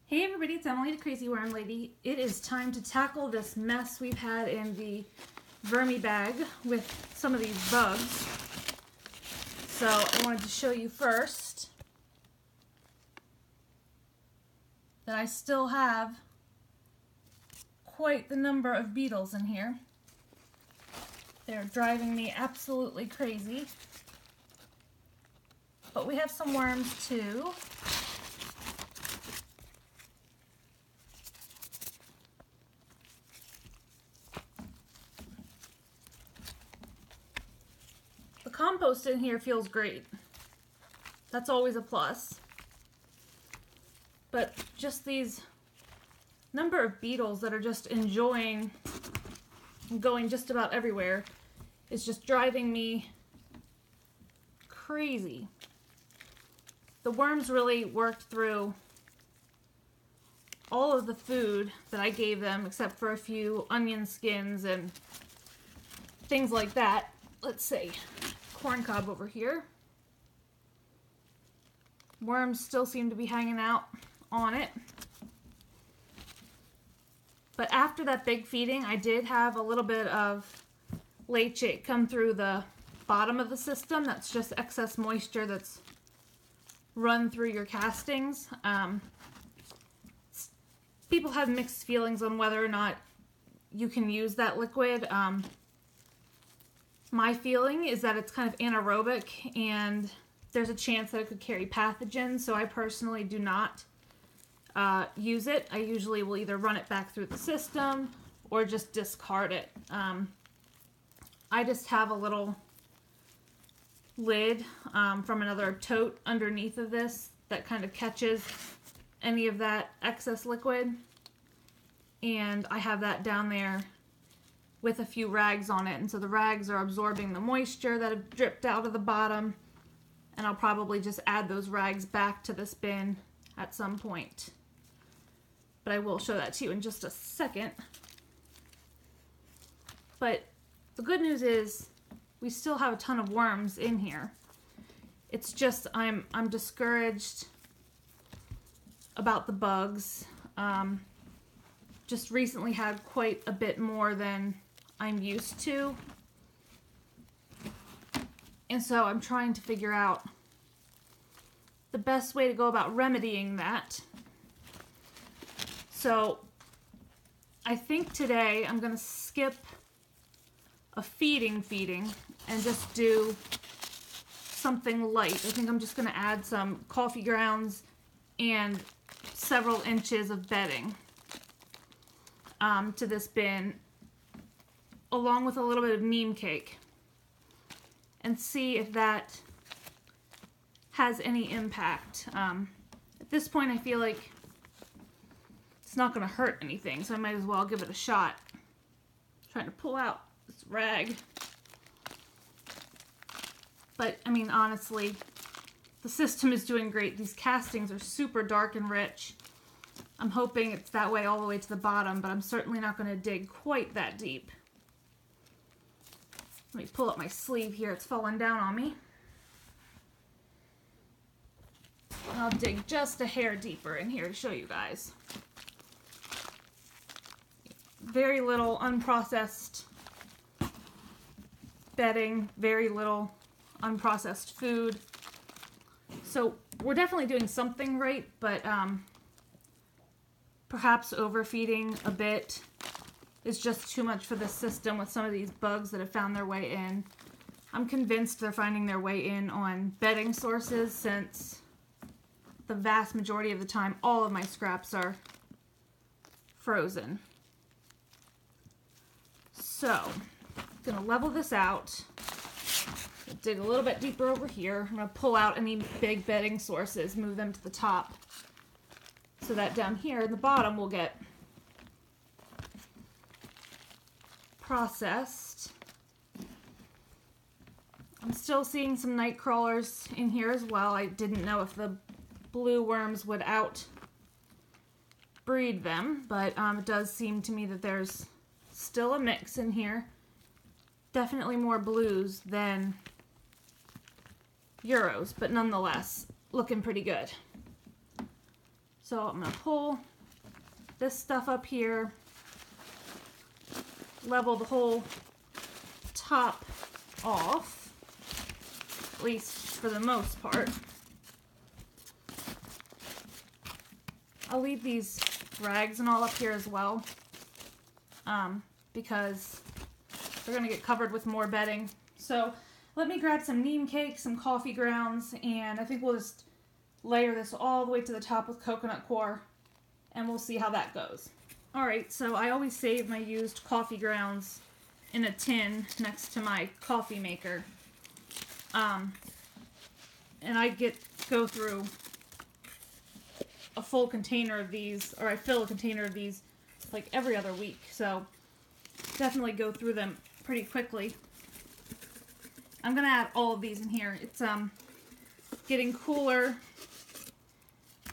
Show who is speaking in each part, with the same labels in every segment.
Speaker 1: Hey everybody, it's Emily the Crazy Worm Lady. It is time to tackle this mess we've had in the VermiBag with some of these bugs. So I wanted to show you first that I still have quite the number of beetles in here. They're driving me absolutely crazy. But we have some worms too. The compost in here feels great. That's always a plus. But just these number of beetles that are just enjoying going just about everywhere is just driving me crazy. The worms really worked through all of the food that I gave them except for a few onion skins and things like that. Let's see, corn cob over here. Worms still seem to be hanging out on it. But after that big feeding, I did have a little bit of leachate come through the bottom of the system. That's just excess moisture that's run through your castings. People have mixed feelings on whether or not you can use that liquid. My feeling is that it's kind of anaerobic and there's a chance that it could carry pathogens, so I personally do not use it. I usually will either run it back through the system or just discard it. I just have a little lid from another tote underneath of this that kind of catches any of that excess liquid, and I have that down there with a few rags on it, and so the rags are absorbing the moisture that have dripped out of the bottom, and I'll probably just add those rags back to this bin at some point. But I will show that to you in just a second. But the good news is we still have a ton of worms in here. It's just I'm discouraged about the bugs. Just recently had quite a bit more than I'm used to. And so I'm trying to figure out the best way to go about remedying that. So I think today I'm going to skip a feeding and just do something light. I think I'm just going to add some coffee grounds and several inches of bedding to this bin, along with a little bit of neem cake, and see if that has any impact. At this point I feel like it's not going to hurt anything, so I might as well give it a shot. I'm trying to pull out this rag. But, I mean, honestly, the system is doing great. These castings are super dark and rich. I'm hoping it's that way all the way to the bottom, but I'm certainly not going to dig quite that deep. Let me pull up my sleeve here. It's fallen down on me. And I'll dig just a hair deeper in here to show you guys. Very little unprocessed bedding, very little unprocessed food. So we're definitely doing something right, but perhaps overfeeding a bit is just too much for this system with some of these bugs that have found their way in. I'm convinced they're finding their way in on bedding sources, since the vast majority of the time all of my scraps are frozen. So I'm going to level this out. Dig a little bit deeper over here. I'm going to pull out any big bedding sources, move them to the top, so that down here in the bottom will get processed. I'm still seeing some night crawlers in here as well. I didn't know if the blue worms would outbreed them, but it does seem to me that there's still a mix in here. Definitely more blues than Euros, but nonetheless looking pretty good. So I'm going to pull this stuff up here, level the whole top off, at least for the most part. I'll leave these rags and all up here as well, because they're going to get covered with more bedding. So let me grab some neem cake, some coffee grounds, and I think we'll just layer this all the way to the top with coconut coir, and we'll see how that goes. Alright, so I always save my used coffee grounds in a tin next to my coffee maker. And I go through a full container of these, or I fill a container of these like every other week, so definitely go through them pretty quickly. I'm gonna add all of these in here. It's getting cooler.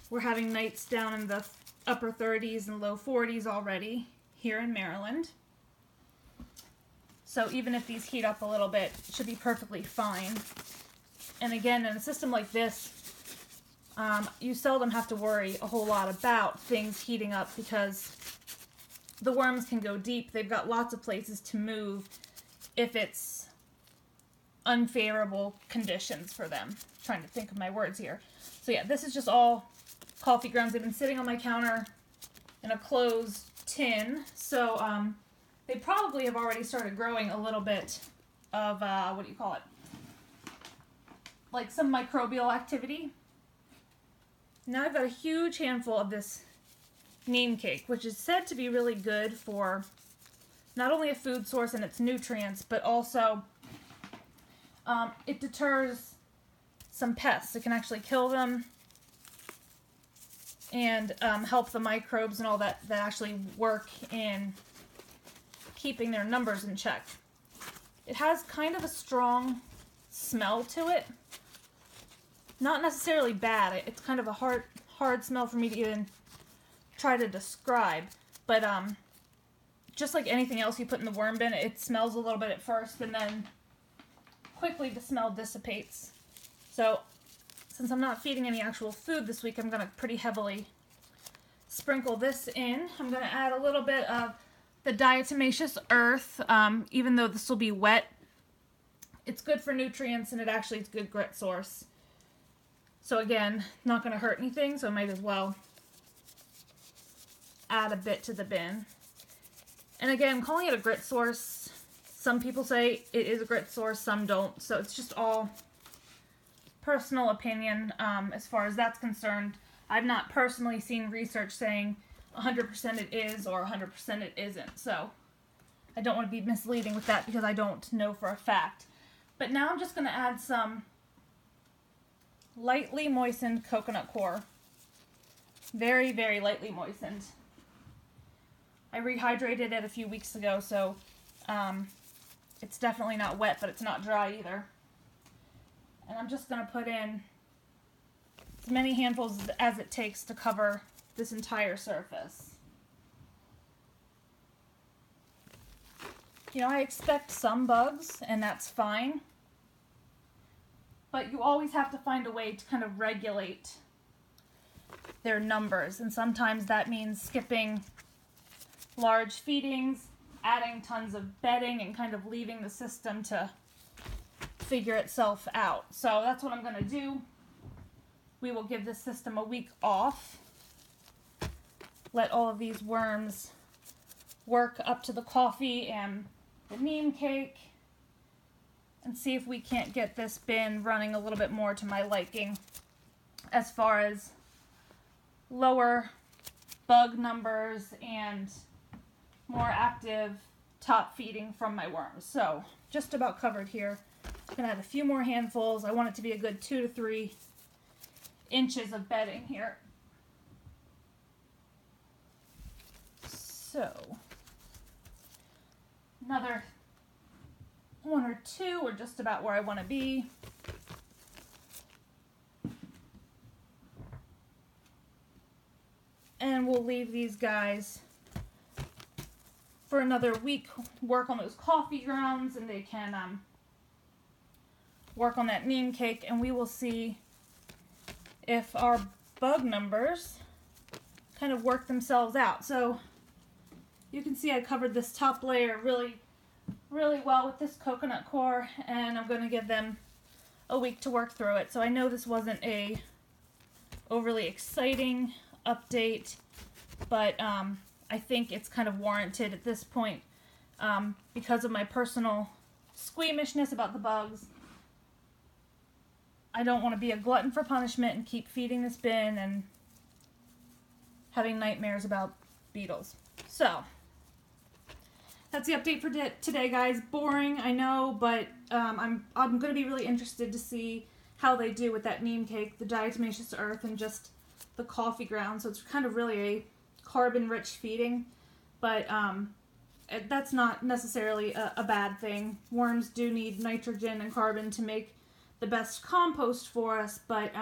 Speaker 1: We're having nights down in the upper 30s and low 40s already here in Maryland. So even if these heat up a little bit, it should be perfectly fine. And again, in a system like this, you seldom have to worry a whole lot about things heating up because the worms can go deep. They've got lots of places to move if it's unfavorable conditions for them. I'm trying to think of my words here. So yeah, this is just all coffee grounds. They've been sitting on my counter in a closed tin, so they probably have already started growing a little bit of, what do you call it? Like some microbial activity. Now I've got a huge handful of this neem cake, which is said to be really good for not only a food source and its nutrients, but also it deters some pests. It can actually kill them and help the microbes and all that actually work in keeping their numbers in check. It has kind of a strong smell to it. Not necessarily bad. It's kind of a hard smell for me to even try to describe. But just like anything else you put in the worm bin, it smells a little bit at first and then quickly the smell dissipates. So since I'm not feeding any actual food this week, I'm going to pretty heavily sprinkle this in. I'm going to add a little bit of the diatomaceous earth, even though this will be wet. It's good for nutrients and it actually is a good grit source. So again, not going to hurt anything, so I might as well add a bit to the bin. And again, I'm calling it a grit source. Some people say it is a grit source, some don't. So it's just all personal opinion as far as that's concerned. I've not personally seen research saying 100% it is or 100% it isn't. So I don't want to be misleading with that because I don't know for a fact. But now I'm just going to add some lightly moistened coconut coir. Very, very lightly moistened. I rehydrated it a few weeks ago, so it's definitely not wet, but it's not dry either. And I'm just going to put in as many handfuls as it takes to cover this entire surface. You know, I expect some bugs, and that's fine. But you always have to find a way to kind of regulate their numbers. And sometimes that means skipping large feedings, adding tons of bedding, and kind of leaving the system to figure itself out. So that's what I'm going to do. We will give this system a week off. Let all of these worms work up to the coffee and the neem cake. And see if we can't get this bin running a little bit more to my liking as far as lower bug numbers and more active top feeding from my worms. So just about covered here. I'm going to add a few more handfuls. I want it to be a good 2 to 3 inches of bedding here. So another 1 or 2 are just about where I want to be. And we'll leave these guys for another week, work on those coffee grounds, and they can work on that neem cake, and we will see if our bug numbers kind of work themselves out. So you can see I covered this top layer really well with this coconut coir, and I'm going to give them a week to work through it. So I know this wasn't a overly exciting update, but I think it's kind of warranted at this point because of my personal squeamishness about the bugs. I don't want to be a glutton for punishment and keep feeding this bin and having nightmares about beetles. So that's the update for today, guys. Boring, I know, but I'm going to be really interested to see how they do with that neem cake, the diatomaceous earth, and just the coffee ground. So it's kind of really a carbon-rich feeding, but that's not necessarily a bad thing. Worms do need nitrogen and carbon to make the best compost for us, but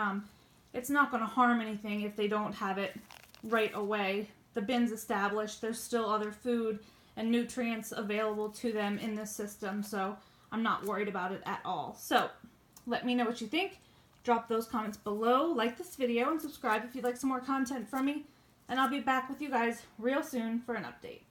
Speaker 1: it's not going to harm anything if they don't have it right away. The bin's established. There's still other food and nutrients available to them in this system, so I'm not worried about it at all. So let me know what you think. Drop those comments below, like this video, and subscribe if you'd like some more content from me. And I'll be back with you guys real soon for an update.